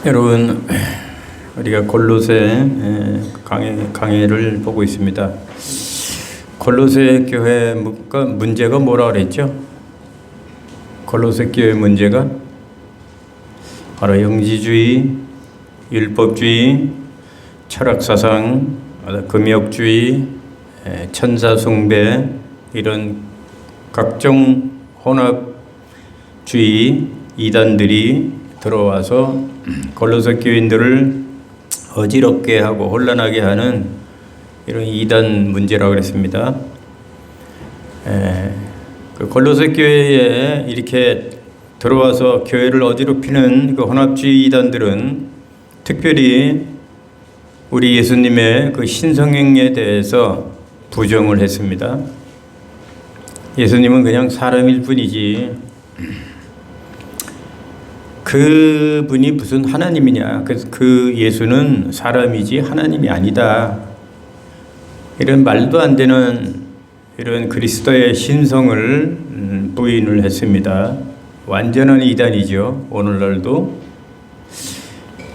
여러분, 우리가 골로새 강해를 보고 있습니다. 골로새 교회 문제가 뭐라 그랬죠? 골로새 교회 문제가 바로 영지주의, 율법주의, 철학사상, 금욕주의, 천사숭배, 이런 각종 혼합주의 이단들이 들어와서 골로새 교인들을 어지럽게 하고 혼란하게 하는 이런 이단 문제라고 그랬습니다. 그 골로새 교회에 이렇게 들어와서 교회를 어지럽히는 그 혼합주의 이단들은 특별히 우리 예수님의 그 신성행에 대해서 부정을 했습니다. 예수님은 그냥 사람일 뿐이지 그분이 무슨 하나님이냐, 그 예수는 사람이지 하나님이 아니다, 이런 말도 안 되는 이런 그리스도의 신성을 부인을 했습니다. 완전한 이단이죠. 오늘날도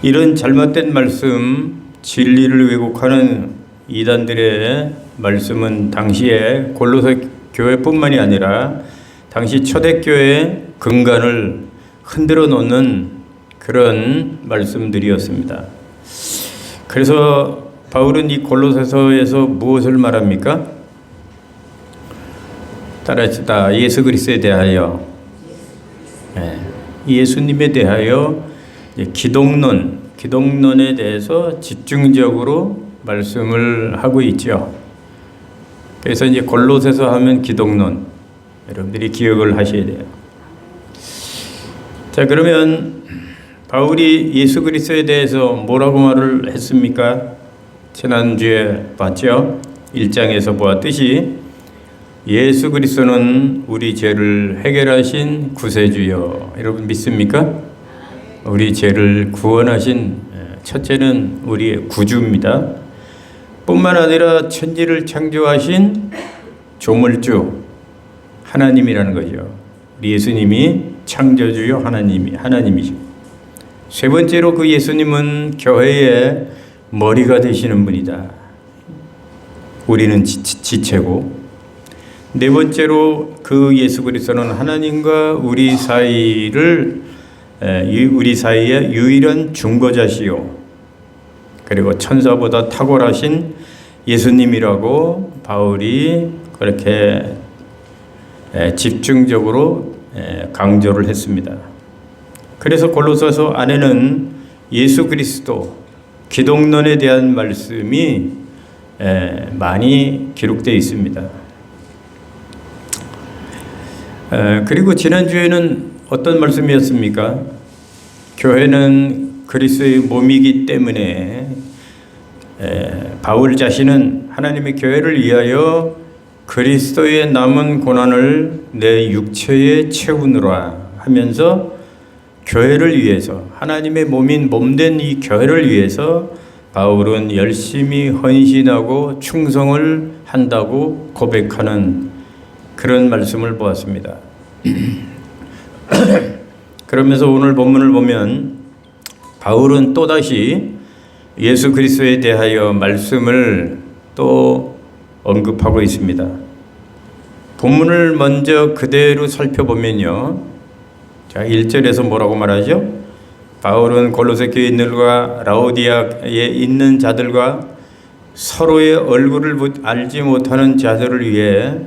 이런 잘못된 말씀, 진리를 왜곡하는 이단들의 말씀은 당시에 골로새 교회뿐만이 아니라 당시 초대교회의 근간을 흔들어 놓는 그런 말씀들이었습니다. 그래서 바울은 이 골로새서에서 무엇을 말합니까? 따라합시다. 예수 그리스도에 대하여, 예수님에 대하여 기독론에 대해서 집중적으로 말씀을 하고 있죠. 그래서 이제 골로새서 하면 기독론, 여러분들이 기억을 하셔야 돼요. 자, 그러면 바울이 예수 그리스도에 대해서 뭐라고 말을 했습니까? 지난주에 봤죠? 1장에서 보았듯이 예수 그리스도는 우리 죄를 해결하신 구세주여. 여러분 믿습니까? 우리 죄를 구원하신 첫째는 우리의 구주입니다. 뿐만 아니라 천지를 창조하신 조물주 하나님이라는 거죠. 우리 예수님이 창조주요 하나님이시고, 세 번째로 그 예수님은 교회의 머리가 되시는 분이다. 우리는 지체고, 네 번째로 그 예수 그리스도는 하나님과 우리 사이에 유일한 중보자시요, 그리고 천사보다 탁월하신 예수님이라고 바울이 그렇게 집중적으로 강조를 했습니다. 그래서 골로새서 안에는 예수 그리스도, 기독론에 대한 말씀이 많이 기록되어 있습니다. 그리고 지난주에는 어떤 말씀이었습니까? 교회는 그리스도의 몸이기 때문에 바울 자신은 하나님의 교회를 위하여 그리스도의 남은 고난을 내 육체에 채우느라 하면서 교회를 위해서, 하나님의 몸된 이 교회를 위해서 바울은 열심히 헌신하고 충성을 한다고 고백하는 그런 말씀을 보았습니다. 그러면서 오늘 본문을 보면 바울은 또다시 예수 그리스도에 대하여 말씀을 또 언급하고 있습니다. 본문을 먼저 그대로 살펴보면요, 자, 1절에서 뭐라고 말하죠? 바울은 골로새 교인들과 라오디아에 있는 자들과 서로의 얼굴을 알지 못하는 자들을 위해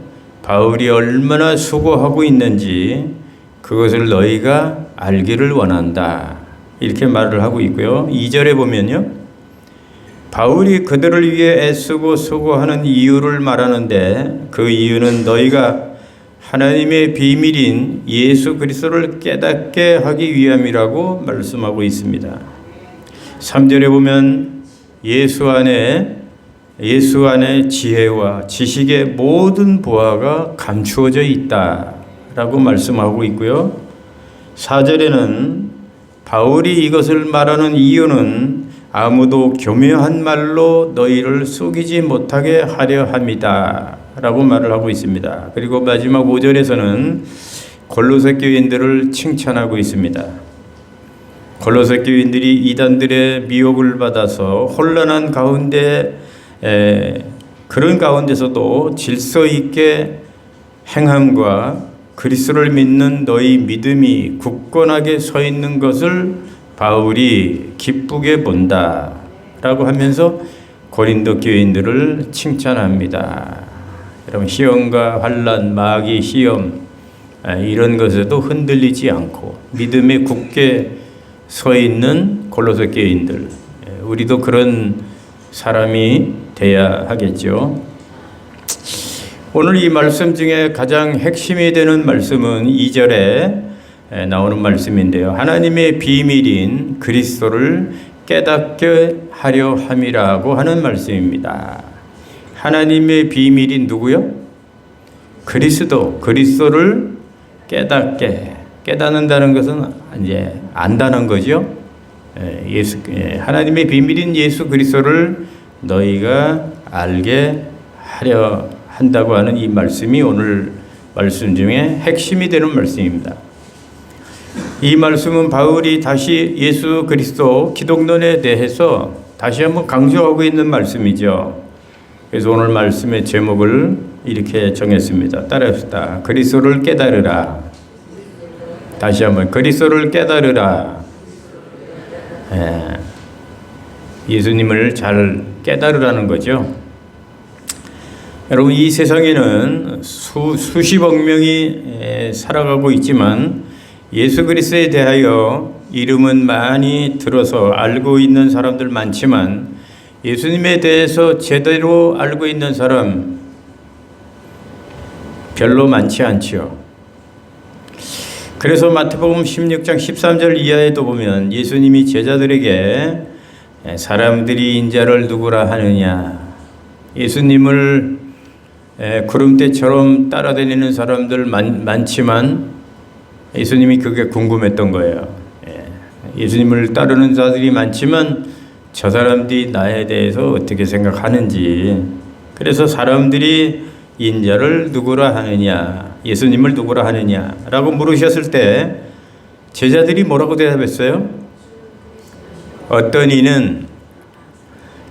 바울이 얼마나 수고하고 있는지 그것을 너희가 알기를 원한다, 이렇게 말을 하고 있고요. 2절에 보면요, 바울이 그들을 위해 애쓰고 수고하는 이유를 말하는데 그 이유는 너희가 하나님의 비밀인 예수 그리스도를 깨닫게 하기 위함이라고 말씀하고 있습니다. 3절에 보면 예수 안에 지혜와 지식의 모든 보화가 감추어져 있다라고 말씀하고 있고요. 4절에는 바울이 이것을 말하는 이유는 아무도 교묘한 말로 너희를 속이지 못하게 하려 함이다 라고 말을 하고 있습니다. 그리고 마지막 5절에서는 골로새 교인들을 칭찬하고 있습니다. 골로새 교인들이 이단들의 미혹을 받아서 혼란한 가운데 그런 가운데서도 질서 있게 행함과 그리스도를 믿는 너희 믿음이 굳건하게 서 있는 것을 바울이 기쁘게 본다 라고 하면서 고린도 교인들을 칭찬합니다. 여러분, 시험과 환난, 마귀 시험 이런 것에도 흔들리지 않고 믿음에 굳게 서 있는 골로새 교인들, 우리도 그런 사람이 돼야 하겠죠. 오늘 이 말씀 중에 가장 핵심이 되는 말씀은 2절에 나오는 말씀인데요. 하나님의 비밀인 그리스도를 깨닫게 하려 함이라고 하는 말씀입니다. 하나님의 비밀인 누구요? 그리스도를 깨닫는다는 것은 이제 안다는 거죠. 하나님의 비밀인 예수 그리스도를 너희가 알게 하려 한다고 하는 이 말씀이 오늘 말씀 중에 핵심이 되는 말씀입니다. 이 말씀은 바울이 다시 예수 그리스도 기독론에 대해서 다시 한번 강조하고 있는 말씀이죠. 그래서 오늘 말씀의 제목을 이렇게 정했습니다. 따라합시다. 그리스도를 깨달으라. 다시 한번 그리스도를 깨달으라. 예수님을 잘 깨달으라는 거죠. 여러분, 이 세상에는 수십억 명이 살아가고 있지만 예수 그리스도에 대하여 이름은 많이 들어서 알고 있는 사람들 많지만 예수님에 대해서 제대로 알고 있는 사람 별로 많지 않지요. 그래서 마태복음 16장 13절 이하에도 보면 예수님이 제자들에게 사람들이 인자를 누구라 하느냐, 예수님을 구름대처럼 따라다니는 사람들 많지만 예수님이 그게 궁금했던 거예요. 예수님을 따르는 자들이 많지만 저 사람들이 나에 대해서 어떻게 생각하는지, 그래서 사람들이 인자를 누구라 하느냐, 예수님을 누구라 하느냐 라고 물으셨을 때 제자들이 뭐라고 대답했어요? 어떤 이는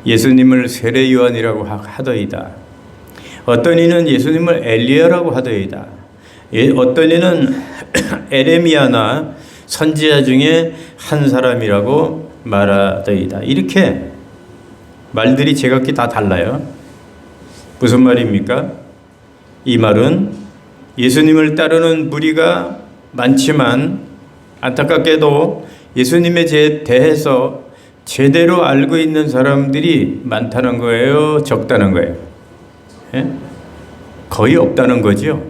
예수님을 세례 요한이라고 하더이다. 어떤 이는 예수님을 엘리야라고 하더이다. 어떤 이는 에레미야나 선지자 중에 한 사람이라고 말하더이다. 이렇게 말들이 제각기 다 달라요. 무슨 말입니까? 이 말은 예수님을 따르는 무리가 많지만 안타깝게도 예수님에 대해서 제대로 알고 있는 사람들이 많다는 거예요? 적다는 거예요? 거의 없다는 거죠.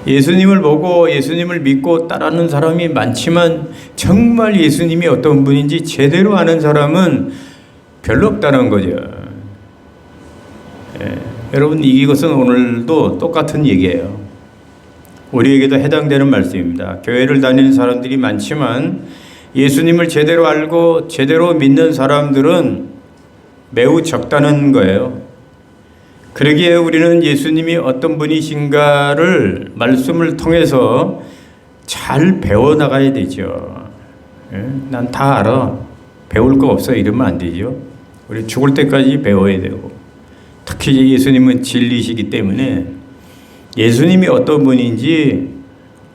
예수님을 보고 예수님을 믿고 따르는 사람이 많지만 정말 예수님이 어떤 분인지 제대로 아는 사람은 별로 없다는 거죠. 여러분, 이것은 오늘도 똑같은 얘기예요. 우리에게도 해당되는 말씀입니다. 교회를 다니는 사람들이 많지만 예수님을 제대로 알고 제대로 믿는 사람들은 매우 적다는 거예요. 그러기에 우리는 예수님이 어떤 분이신가를 말씀을 통해서 잘 배워나가야 되죠. 난 다 알아. 배울 거 없어 이러면 안 되죠. 우리 죽을 때까지 배워야 되고, 특히 예수님은 진리시기 때문에 예수님이 어떤 분인지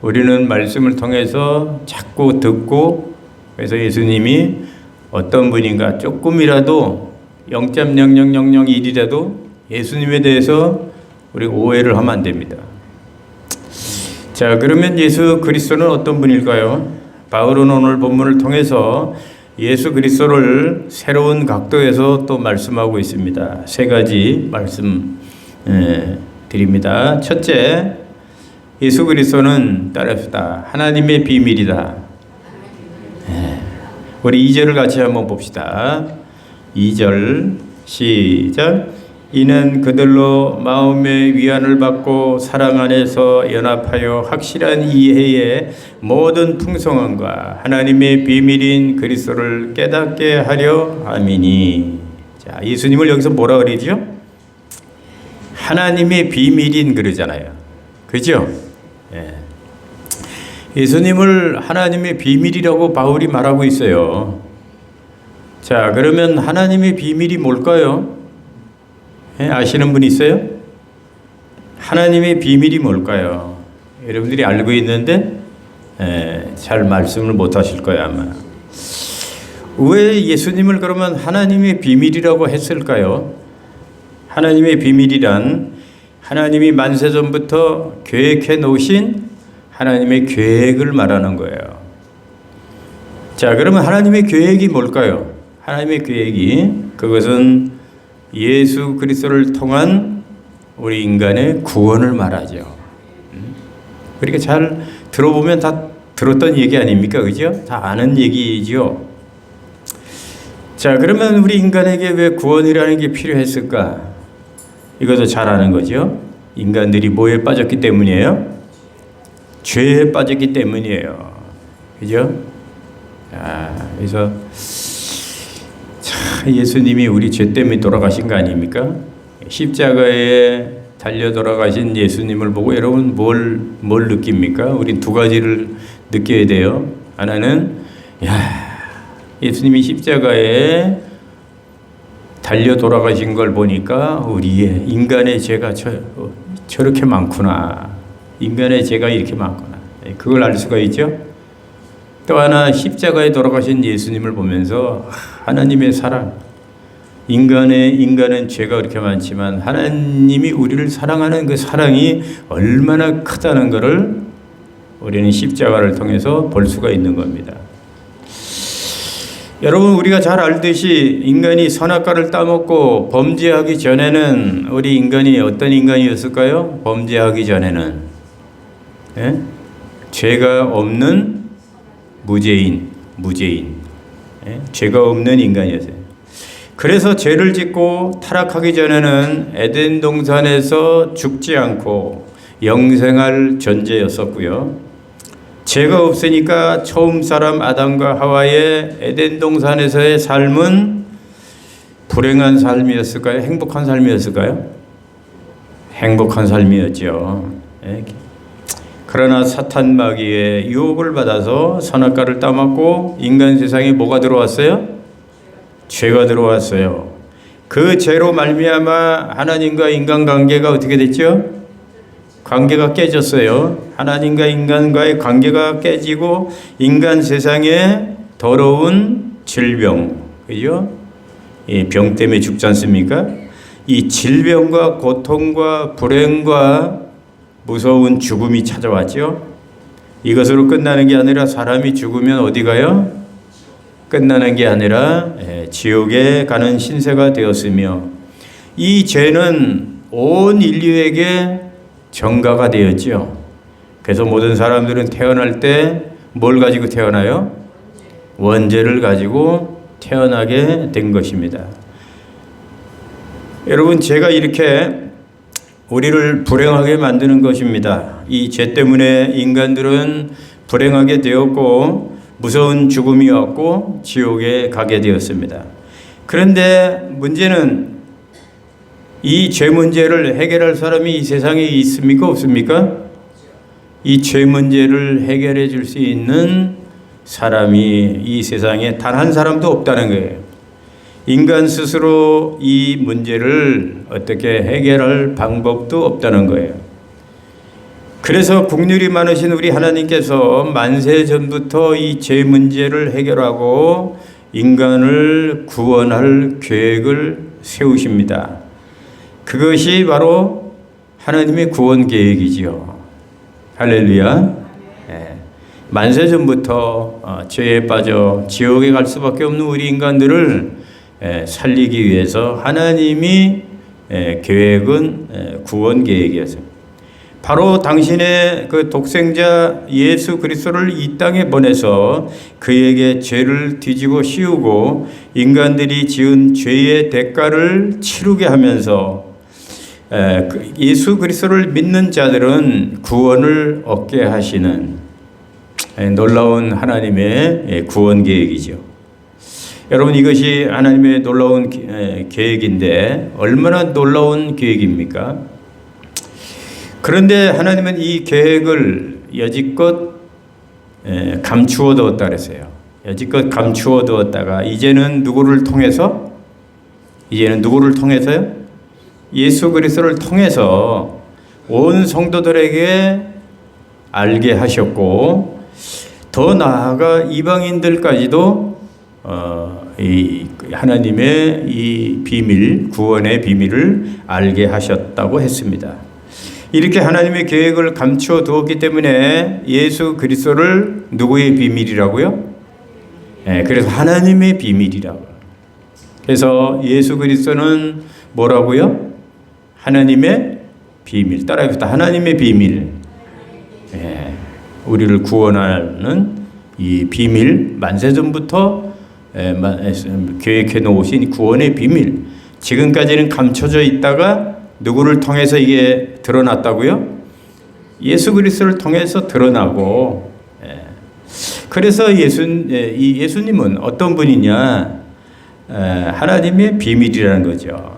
우리는 말씀을 통해서 자꾸 듣고, 그래서 예수님이 어떤 분인가 조금이라도 0.0001이라도 예수님에 대해서 우리가 오해를 하면 안 됩니다. 자, 그러면 예수 그리스도는 어떤 분일까요? 바울은 오늘 본문을 통해서 예수 그리스도를 새로운 각도에서 또 말씀하고 있습니다. 세 가지 말씀 드립니다. 첫째, 예수 그리스도는 따라합시다. 하나님의 비밀이다. 우리 2절을 같이 한번 봅시다. 2절 시작. 이는 그들로 마음의 위안을 받고 사랑 안에서 연합하여 확실한 이해의 모든 풍성함과 하나님의 비밀인 그리스도를 깨닫게 하려 함이니. 자, 예수님을 여기서 뭐라 그러죠? 하나님의 비밀인 그러잖아요. 그죠? 예수님을 하나님의 비밀이라고 바울이 말하고 있어요. 자, 그러면 하나님의 비밀이 뭘까요? 아시는 분 있어요? 하나님의 비밀이 뭘까요? 여러분들이 알고 있는데 잘 말씀을 못 하실 거예요, 아마. 왜 예수님을 그러면 하나님의 비밀이라고 했을까요? 하나님의 비밀이란 하나님이 만세전부터 계획해 놓으신 하나님의 계획을 말하는 거예요. 자, 그러면 하나님의 계획이 뭘까요? 하나님의 계획이 그것은 예수 그리스도를 통한 우리 인간의 구원을 말하죠. 그러니까 잘 들어보면 다 들었던 얘기 아닙니까? 그죠? 다 아는 얘기죠. 자, 그러면 우리 인간에게 왜 구원이라는 게 필요했을까? 이것도 잘 아는 거죠. 인간들이 뭐에 빠졌기 때문이에요? 죄에 빠졌기 때문이에요. 그죠? 그래서 예수님이 우리 죄 때문에 돌아가신 거 아닙니까? 십자가에 달려 돌아가신 예수님을 보고 여러분 뭘 느낍니까? 우리 두 가지를 느껴야 돼요. 하나는 예수님이 십자가에 달려 돌아가신 걸 보니까 우리의 인간의 죄가 저렇게 많구나. 인간의 죄가 이렇게 많구나. 그걸 알 수가 있죠. 또 하나 십자가에 돌아가신 예수님을 보면서 하나님의 사랑. 인간은 죄가 그렇게 많지만 하나님이 우리를 사랑하는 그 사랑이 얼마나 크다는 것을 우리는 십자가를 통해서 볼 수가 있는 겁니다. 여러분, 우리가 잘 알듯이 인간이 선악과를 따먹고 범죄하기 전에는 우리 인간이 어떤 인간이었을까요? 범죄하기 전에는 죄가 없는 무죄인, 죄가 없는 인간이었어요. 그래서 죄를 짓고 타락하기 전에는 에덴 동산에서 죽지 않고 영생할 존재였었고요. 죄가 없으니까 처음 사람 아담과 하와의 에덴 동산에서의 삶은 불행한 삶이었을까요? 행복한 삶이었을까요? 행복한 삶이었죠. 그러나 사탄 마귀의 유혹을 받아서 선악과를 따먹고 인간 세상에 뭐가 들어왔어요? 죄가 들어왔어요. 그 죄로 말미암아 하나님과 인간 관계가 어떻게 됐죠? 관계가 깨졌어요. 하나님과 인간과의 관계가 깨지고 인간 세상에 더러운 질병, 그죠? 이 병 때문에 죽지 않습니까? 이 질병과 고통과 불행과 무서운 죽음이 찾아왔죠. 이것으로 끝나는 게 아니라 사람이 죽으면 어디 가요? 끝나는 게 아니라 지옥에 가는 신세가 되었으며 이 죄는 온 인류에게 전가가 되었죠. 그래서 모든 사람들은 태어날 때 뭘 가지고 태어나요? 원죄를 가지고 태어나게 된 것입니다. 여러분, 죄가 이렇게 우리를 불행하게 만드는 것입니다. 이 죄 때문에 인간들은 불행하게 되었고 무서운 죽음이 왔고 지옥에 가게 되었습니다. 그런데 문제는 이 죄 문제를 해결할 사람이 이 세상에 있습니까? 없습니까? 이 죄 문제를 해결해 줄 수 있는 사람이 이 세상에 단 한 사람도 없다는 거예요. 인간 스스로 이 문제를 어떻게 해결할 방법도 없다는 거예요. 그래서 국률이 많으신 우리 하나님께서 만세 전부터 이 죄 문제를 해결하고 인간을 구원할 계획을 세우십니다. 그것이 바로 하나님의 구원 계획이지요. 할렐루야. 만세 전부터 죄에 빠져 지옥에 갈 수밖에 없는 우리 인간들을 살리기 위해서 하나님이 계획은 구원 계획이었어요. 바로 당신의 그 독생자 예수 그리스도를 이 땅에 보내서 그에게 죄를 뒤집어 씌우고 인간들이 지은 죄의 대가를 치르게 하면서 예수 그리스도를 믿는 자들은 구원을 얻게 하시는 놀라운 하나님의 구원 계획이죠. 여러분, 이것이 하나님의 놀라운 계획인데 얼마나 놀라운 계획입니까? 그런데 하나님은 이 계획을 여지껏 감추어 두었다 그랬어요. 여지껏 감추어 두었다가 이제는 누구를 통해서요? 예수 그리스도를 통해서 온 성도들에게 알게 하셨고, 더 나아가 이방인들까지도 이 하나님의 이 비밀, 구원의 비밀을 알게 하셨다고 했습니다. 이렇게 하나님의 계획을 감추어 두었기 때문에 예수 그리스도를 누구의 비밀이라고요? 그래서 하나님의 비밀이라고. 그래서 예수 그리스도는 뭐라고요? 하나님의 비밀. 따라해봅시다. 하나님의 비밀. 우리를 구원하는 이 비밀, 만세전부터 계획해 놓으신 구원의 비밀. 지금까지는 감춰져 있다가 누구를 통해서 이게 드러났다고요? 예수 그리스도를 통해서 드러나고. 그래서 예수님은 어떤 분이냐? 하나님의 비밀이라는 거죠.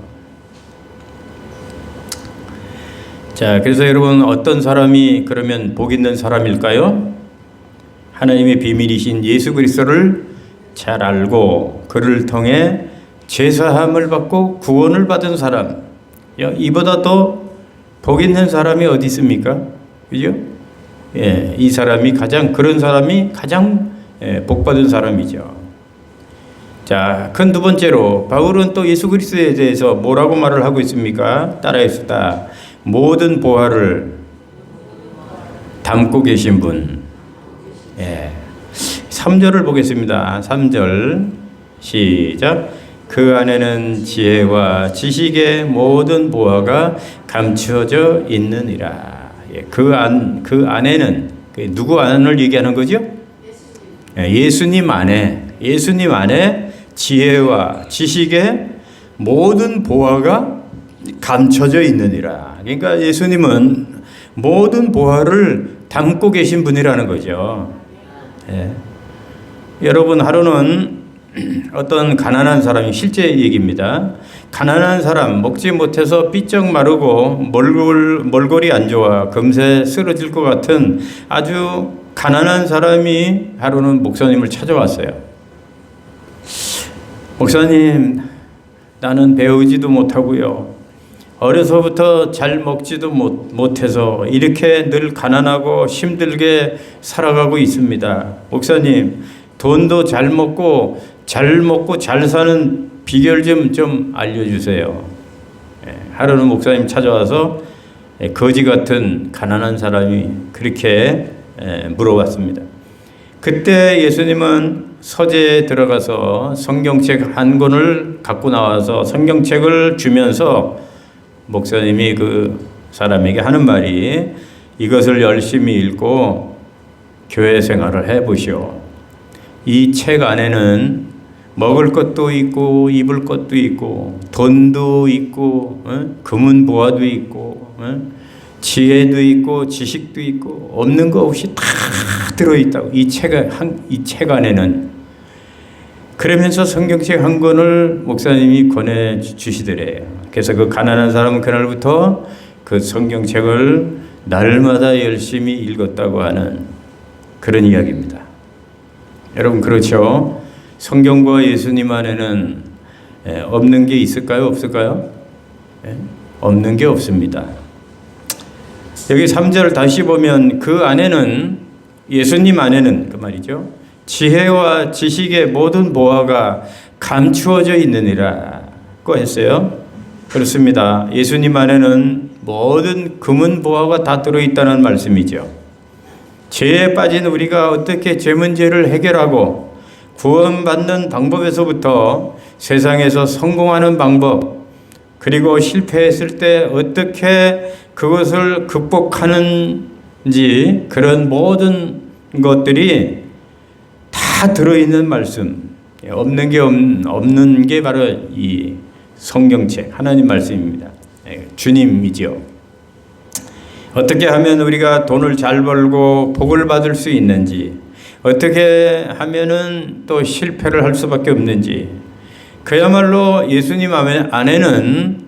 자, 그래서 여러분, 어떤 사람이 그러면 복 있는 사람일까요? 하나님의 비밀이신 예수 그리스도를 잘 알고 그를 통해 죄사함을 받고 구원을 받은 사람. 이보다 더 복 있는 사람이 어디 있습니까? 그죠? 이 사람이 그런 사람이 가장 복 받은 사람이죠. 자, 그 두 번째로 바울은 또 예수 그리스도에 대해서 뭐라고 말을 하고 있습니까? 따라해봅시다. 모든 보화를 담고 계신 분. 3절을 보겠습니다. 3절 시작. 그 안에는 지혜와 지식의 모든 보화가 감추어져 있느니라. 그 안에는 누구 안을 얘기하는 거죠? 예수님 안에 지혜와 지식의 모든 보화가 감춰져 있느니라. 그러니까 예수님은 모든 보화를 담고 계신 분이라는 거죠. 여러분, 하루는 어떤 가난한 사람이, 실제 얘기입니다. 가난한 사람, 먹지 못해서 삐쩍 마르고 몰골이 안 좋아 금세 쓰러질 것 같은 아주 가난한 사람이 하루는 목사님을 찾아왔어요. 목사님, 나는 배우지도 못하고요. 어려서부터 잘 먹지도 못해서 이렇게 늘 가난하고 힘들게 살아가고 있습니다. 목사님, 돈도 잘 먹고 잘 사는 비결 좀 알려주세요. 하루는 목사님 찾아와서 거지 같은 가난한 사람이 그렇게 물어봤습니다. 그때 예수님은 서재에 들어가서 성경책 한 권을 갖고 나와서 성경책을 주면서 목사님이 그 사람에게 하는 말이, 이것을 열심히 읽고 교회 생활을 해보시오. 이 책 안에는 먹을 것도 있고 입을 것도 있고 돈도 있고 금은 보화도 있고 지혜도 있고 지식도 있고 없는 거 없이 다 들어있다고. 이 책 안에는. 그러면서 성경책 한 권을 목사님이 권해주시더래요. 그래서 그 가난한 사람은 그날부터 그 성경책을 날마다 열심히 읽었다고 하는 그런 이야기입니다. 여러분, 그렇죠? 성경과 예수님 안에는 없는 게 있을까요? 없을까요? 없는 게 없습니다. 여기 3절을 다시 보면 그 안에는, 예수님 안에는 그 말이죠, 지혜와 지식의 모든 보화가 감추어져 있느니라고 했어요. 그렇습니다. 예수님 안에는 모든 금은 보화가 다 들어있다는 말씀이죠. 죄에 빠진 우리가 어떻게 죄 문제를 해결하고 구원받는 방법에서부터 세상에서 성공하는 방법, 그리고 실패했을 때 어떻게 그것을 극복하는지, 그런 모든 것들이 다 들어있는 말씀. 없는 게 바로 이 성경책, 하나님 말씀입니다. 주님이죠. 어떻게 하면 우리가 돈을 잘 벌고 복을 받을 수 있는지, 어떻게 하면은 또 실패를 할 수밖에 없는지, 그야말로 예수님 안에는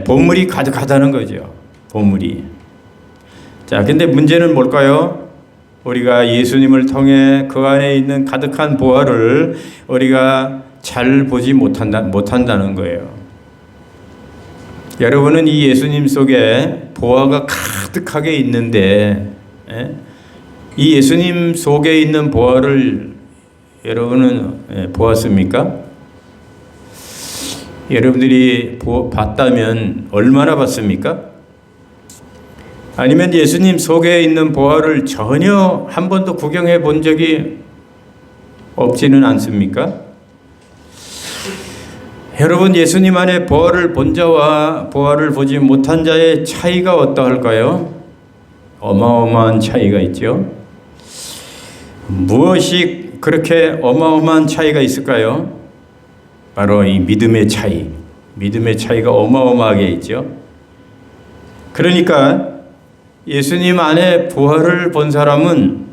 보물이 가득하다는 거죠. 보물이. 자, 근데 문제는 뭘까요? 우리가 예수님을 통해 그 안에 있는 가득한 보화를 우리가 잘 보지 못한다는 거예요. 여러분은 이 예수님 속에 보화가 가득하게 있는데, 이 예수님 속에 있는 보화를 여러분은 보았습니까? 여러분들이 봤다면 얼마나 봤습니까? 아니면 예수님 속에 있는 보화를 전혀 한 번도 구경해 본 적이 없지는 않습니까? 여러분, 예수님 안에 보화를 본 자와 보화를 보지 못한 자의 차이가 어떠할까요? 어마어마한 차이가 있죠. 무엇이 그렇게 어마어마한 차이가 있을까요? 바로 이 믿음의 차이. 믿음의 차이가 어마어마하게 있죠. 그러니까 예수님 안에 보화를 본 사람은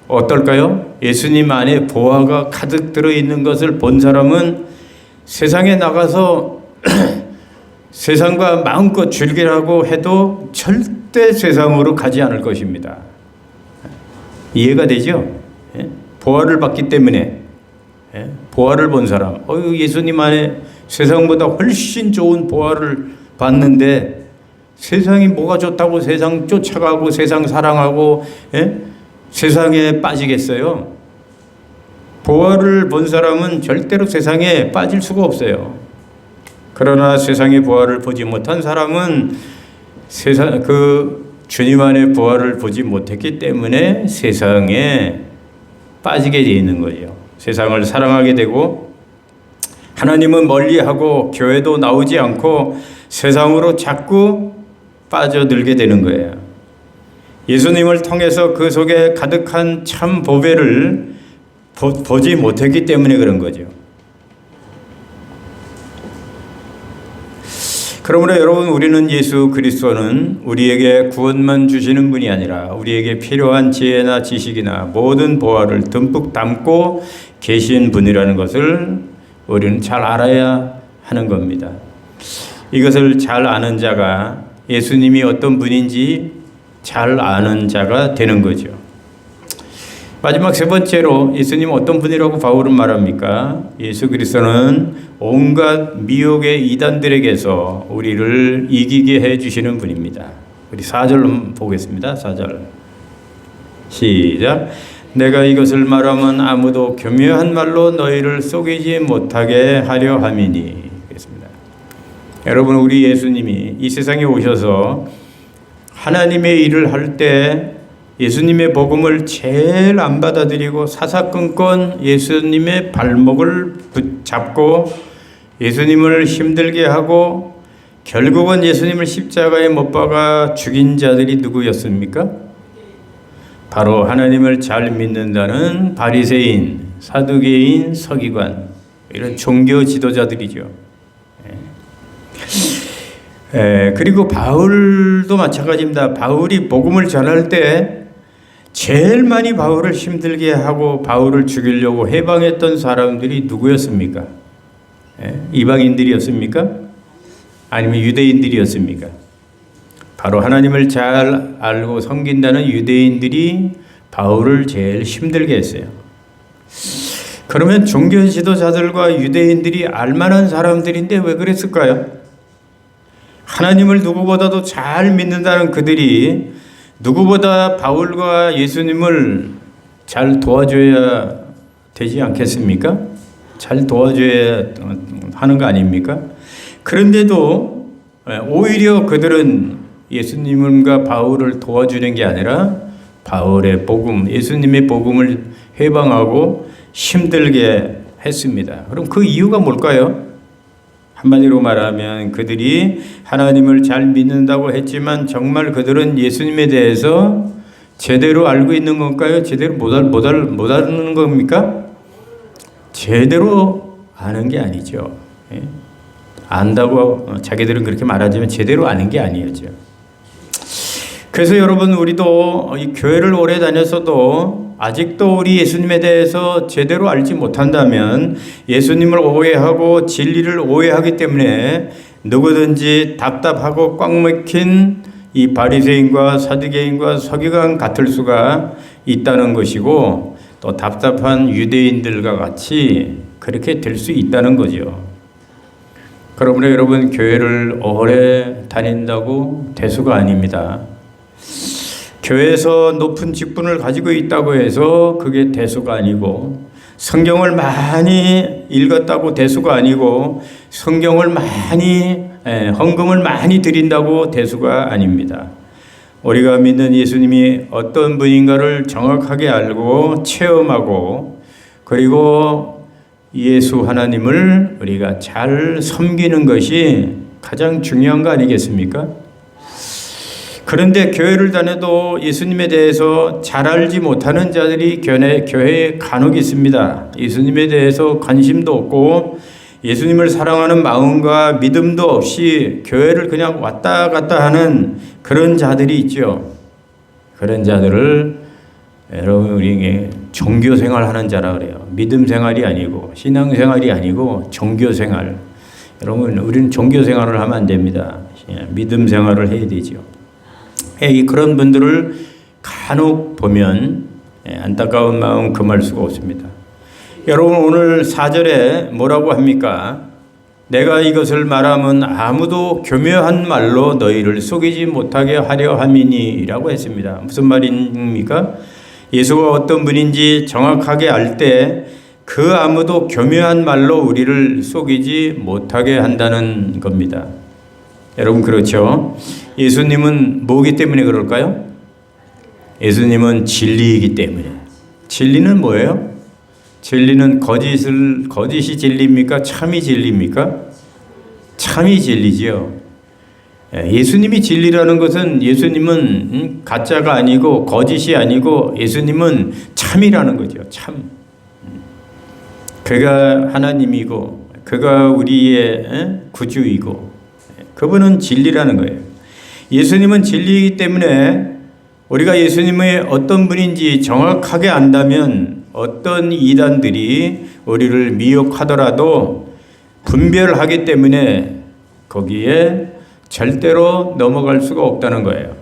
어떨까요? 예수님 안에 보화가 가득 들어있는 것을 본 사람은 세상에 나가서 세상과 마음껏 즐기라고 해도 절대 세상으로 가지 않을 것입니다. 이해가 되죠? 보화를 받기 때문에. 보화를 본 사람, 예수님 안에 세상보다 훨씬 좋은 보화를 봤는데 세상이 뭐가 좋다고 세상 쫓아가고 세상 사랑하고 세상에 빠지겠어요? 보화를 본 사람은 절대로 세상에 빠질 수가 없어요. 그러나 세상의 보화를 보지 못한 사람은 주님 안의 보화를 보지 못했기 때문에 세상에 빠지게 되어 있는 거예요. 세상을 사랑하게 되고 하나님은 멀리하고 교회도 나오지 않고 세상으로 자꾸 빠져들게 되는 거예요. 예수님을 통해서 그 속에 가득한 참 보배를 보지 못했기 때문에 그런 거죠. 그러므로 여러분, 우리는 예수 그리스도는 우리에게 구원만 주시는 분이 아니라 우리에게 필요한 지혜나 지식이나 모든 보화를 듬뿍 담고 계신 분이라는 것을 우리는 잘 알아야 하는 겁니다. 이것을 잘 아는 자가 예수님이 어떤 분인지 잘 아는 자가 되는 거죠. 마지막 세 번째로 예수님 어떤 분이라고 바울은 말합니까? 예수 그리스도는 온갖 미혹의 이단들에게서 우리를 이기게 해주시는 분입니다. 우리 4절 보겠습니다. 4절 시작. 내가 이것을 말하면 아무도 교묘한 말로 너희를 속이지 못하게 하려 함이니. 그렇습니다. 여러분, 우리 예수님이 이 세상에 오셔서 하나님의 일을 할 때 예수님의 복음을 제일 안 받아들이고 사사건건 예수님의 발목을 붙잡고 예수님을 힘들게 하고 결국은 예수님을 십자가에 못 박아 죽인 자들이 누구였습니까? 바로 하나님을 잘 믿는다는 바리새인, 사두개인, 서기관, 이런 종교 지도자들이죠. 그리고 바울도 마찬가지입니다. 바울이 복음을 전할 때 제일 많이 바울을 힘들게 하고 바울을 죽이려고 해방했던 사람들이 누구였습니까? 이방인들이었습니까? 아니면 유대인들이었습니까? 바로 하나님을 잘 알고 섬긴다는 유대인들이 바울을 제일 힘들게 했어요. 그러면 종교 지도자들과 유대인들이 알만한 사람들인데 왜 그랬을까요? 하나님을 누구보다도 잘 믿는다는 그들이 누구보다 바울과 예수님을 잘 도와줘야 되지 않겠습니까? 잘 도와줘야 하는 거 아닙니까? 그런데도 오히려 그들은 예수님과 바울을 도와주는 게 아니라 바울의 복음, 예수님의 복음을 해방하고 힘들게 했습니다. 그럼 그 이유가 뭘까요? 한마디로 말하면 그들이 하나님을 잘 믿는다고 했지만 정말 그들은 예수님에 대해서 제대로 알고 있는 건가요? 제대로 못 아는 겁니까? 제대로 아는 게 아니죠. 안다고 자기들은 그렇게 말하지만 제대로 아는 게 아니었죠. 그래서 여러분, 우리도 이 교회를 오래 다녔어도 아직도 우리 예수님에 대해서 제대로 알지 못한다면 예수님을 오해하고 진리를 오해하기 때문에 누구든지 답답하고 꽉 막힌 이 바리새인과 사두개인과 서기관 같을 수가 있다는 것이고, 또 답답한 유대인들과 같이 그렇게 될 수 있다는 거죠. 그러므로 여러분, 교회를 오래 다닌다고 대수가 아닙니다. 교회에서 높은 직분을 가지고 있다고 해서 그게 대수가 아니고, 성경을 많이 읽었다고 대수가 아니고, 성경을 많이 헌금을 많이 드린다고 대수가 아닙니다. 우리가 믿는 예수님이 어떤 분인가를 정확하게 알고 체험하고, 그리고 예수 하나님을 우리가 잘 섬기는 것이 가장 중요한 거 아니겠습니까? 그런데 교회를 다녀도 예수님에 대해서 잘 알지 못하는 자들이 교회에 간혹 있습니다. 예수님에 대해서 관심도 없고 예수님을 사랑하는 마음과 믿음도 없이 교회를 그냥 왔다 갔다 하는 그런 자들이 있죠. 그런 자들을 여러분, 우리 종교생활 하는 자라 그래요. 믿음 생활이 아니고 신앙생활이 아니고 종교생활. 여러분, 우리는 종교생활을 하면 안 됩니다. 믿음 생활을 해야 되죠. 그런 분들을 간혹 보면 안타까운 마음 금할 수가 없습니다. 여러분, 오늘 4절에 뭐라고 합니까? 내가 이것을 말하면 아무도 교묘한 말로 너희를 속이지 못하게 하려 함이니 라고 했습니다. 무슨 말입니까? 예수가 어떤 분인지 정확하게 알 때 그 아무도 교묘한 말로 우리를 속이지 못하게 한다는 겁니다. 여러분, 그렇죠? 예수님은 뭐기 때문에 그럴까요? 예수님은 진리이기 때문에. 진리는 뭐예요? 진리는 거짓이 진리입니까? 참이 진리입니까? 참이 진리지요. 예수님이 진리라는 것은, 예수님은 가짜가 아니고 거짓이 아니고 예수님은 참이라는 거죠. 참. 그가 하나님이고 그가 우리의 구주이고 그분은 진리라는 거예요. 예수님은 진리이기 때문에 우리가 예수님의 어떤 분인지 정확하게 안다면 어떤 이단들이 우리를 미혹하더라도 분별하기 때문에 거기에 절대로 넘어갈 수가 없다는 거예요.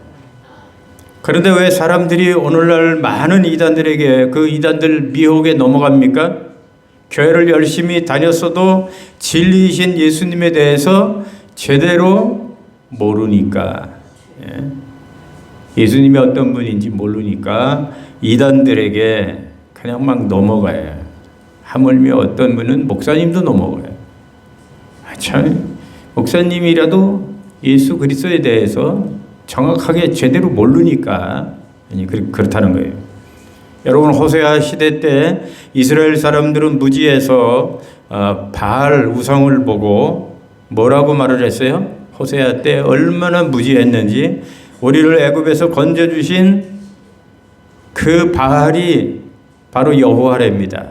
그런데 왜 사람들이 오늘날 많은 이단들에게 그 이단들 미혹에 넘어갑니까? 교회를 열심히 다녔어도 진리이신 예수님에 대해서 제대로 모르니까, 예수님이 어떤 분인지 모르니까 이단들에게 그냥 막 넘어가요. 하물며 어떤 분은 목사님도 넘어가요. 참, 목사님이라도 예수 그리스도에 대해서 정확하게 제대로 모르니까 그렇다는 거예요. 여러분, 호세아 시대 때 이스라엘 사람들은 무지해서 바알 우상을 보고 뭐라고 말을 했어요? 호세아 때 얼마나 무지했는지, 우리를 애굽에서 건져주신 그 바알이 바로 여호와랍니다.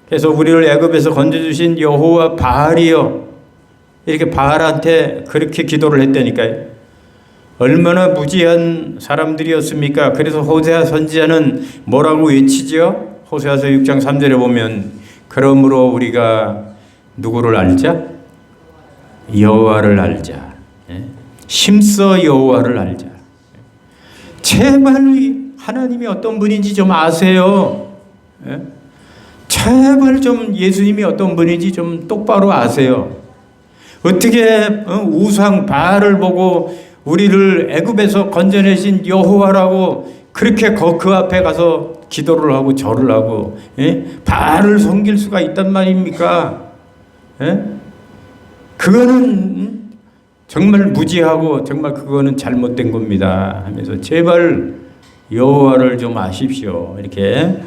그래서 우리를 애굽에서 건져주신 여호와 바알이요, 이렇게 바알한테 그렇게 기도를 했다니까요. 얼마나 무지한 사람들이었습니까? 그래서 호세아 선지자는 뭐라고 외치죠? 호세아서 6장 3절에 보면, 그러므로 우리가 누구를 알자? 여호와를 알자. 힘써 여호와를 알자. 제발 하나님이 어떤 분인지 좀 아세요. 제발 좀 예수님이 어떤 분인지 좀 똑바로 아세요. 어떻게 우상 바알을 보고 우리를 애굽에서 건져내신 여호와라고 그렇게 그 앞에 가서 기도를 하고 절을 하고 바알을 섬길 수가 있단 말입니까? 그거는 정말 무지하고 정말 그거는 잘못된 겁니다 하면서 제발 여호와를 좀 아십시오, 이렇게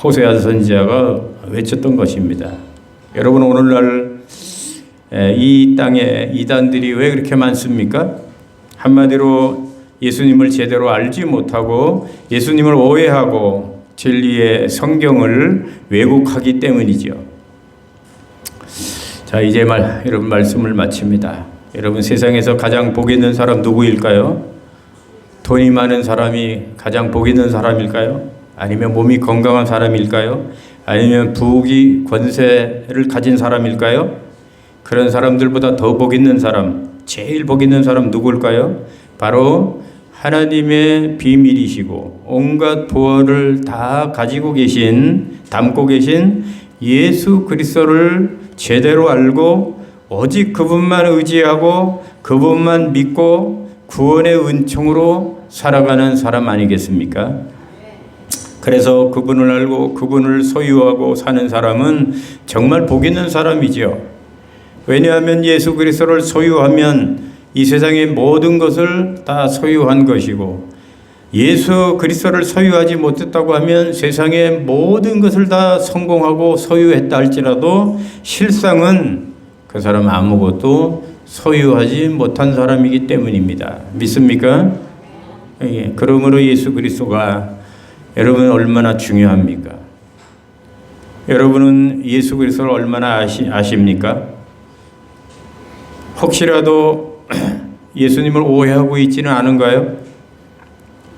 호세아 선지자가 외쳤던 것입니다. 여러분, 오늘날 이 땅에 이단들이 왜 그렇게 많습니까? 한마디로 예수님을 제대로 알지 못하고 예수님을 오해하고 진리의 성경을 왜곡하기 때문이죠. 자, 이제 여러분 말씀을 마칩니다. 여러분, 세상에서 가장 복 있는 사람 누구일까요? 돈이 많은 사람이 가장 복 있는 사람일까요? 아니면 몸이 건강한 사람일까요? 아니면 부귀 권세를 가진 사람일까요? 그런 사람들보다 더 복 있는 사람, 제일 복 있는 사람 누구일까요? 바로 하나님의 비밀이시고 온갖 보화를 다 가지고 담고 계신 예수 그리스도를 제대로 알고 오직 그분만 의지하고 그분만 믿고 구원의 은총으로 살아가는 사람 아니겠습니까? 그래서 그분을 알고 그분을 소유하고 사는 사람은 정말 복 있는 사람이죠. 왜냐하면 예수 그리스도를 소유하면 이 세상의 모든 것을 다 소유한 것이고, 예수 그리스도를 소유하지 못했다고 하면 세상의 모든 것을 다 성공하고 소유했다 할지라도 실상은 그 사람 아무것도 소유하지 못한 사람이기 때문입니다. 믿습니까? 예, 그러므로 예수 그리스도가 여러분 얼마나 중요합니까? 여러분은 예수 그리스도를 얼마나 아십니까? 혹시라도 예수님을 오해하고 있지는 않은가요?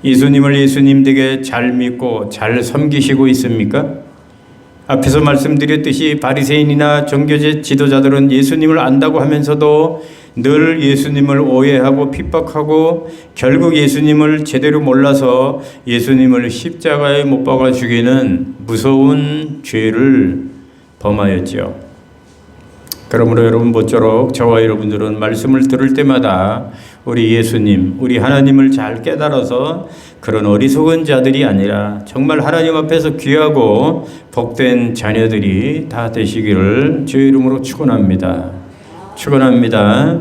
예수님을 예수님 되게 잘 믿고 잘 섬기시고 있습니까? 앞에서 말씀드렸듯이 바리새인이나 종교 지도자들은 예수님을 안다고 하면서도 늘 예수님을 오해하고 핍박하고 결국 예수님을 제대로 몰라서 예수님을 십자가에 못 박아 죽이는 무서운 죄를 범하였죠. 그러므로 여러분 모쪼록 저와 여러분들은 말씀을 들을 때마다 우리 예수님, 우리 하나님을 잘 깨달아서 그런 어리석은 자들이 아니라 정말 하나님 앞에서 귀하고 복된 자녀들이 다 되시기를 주의 이름으로 축원합니다. 축원합니다.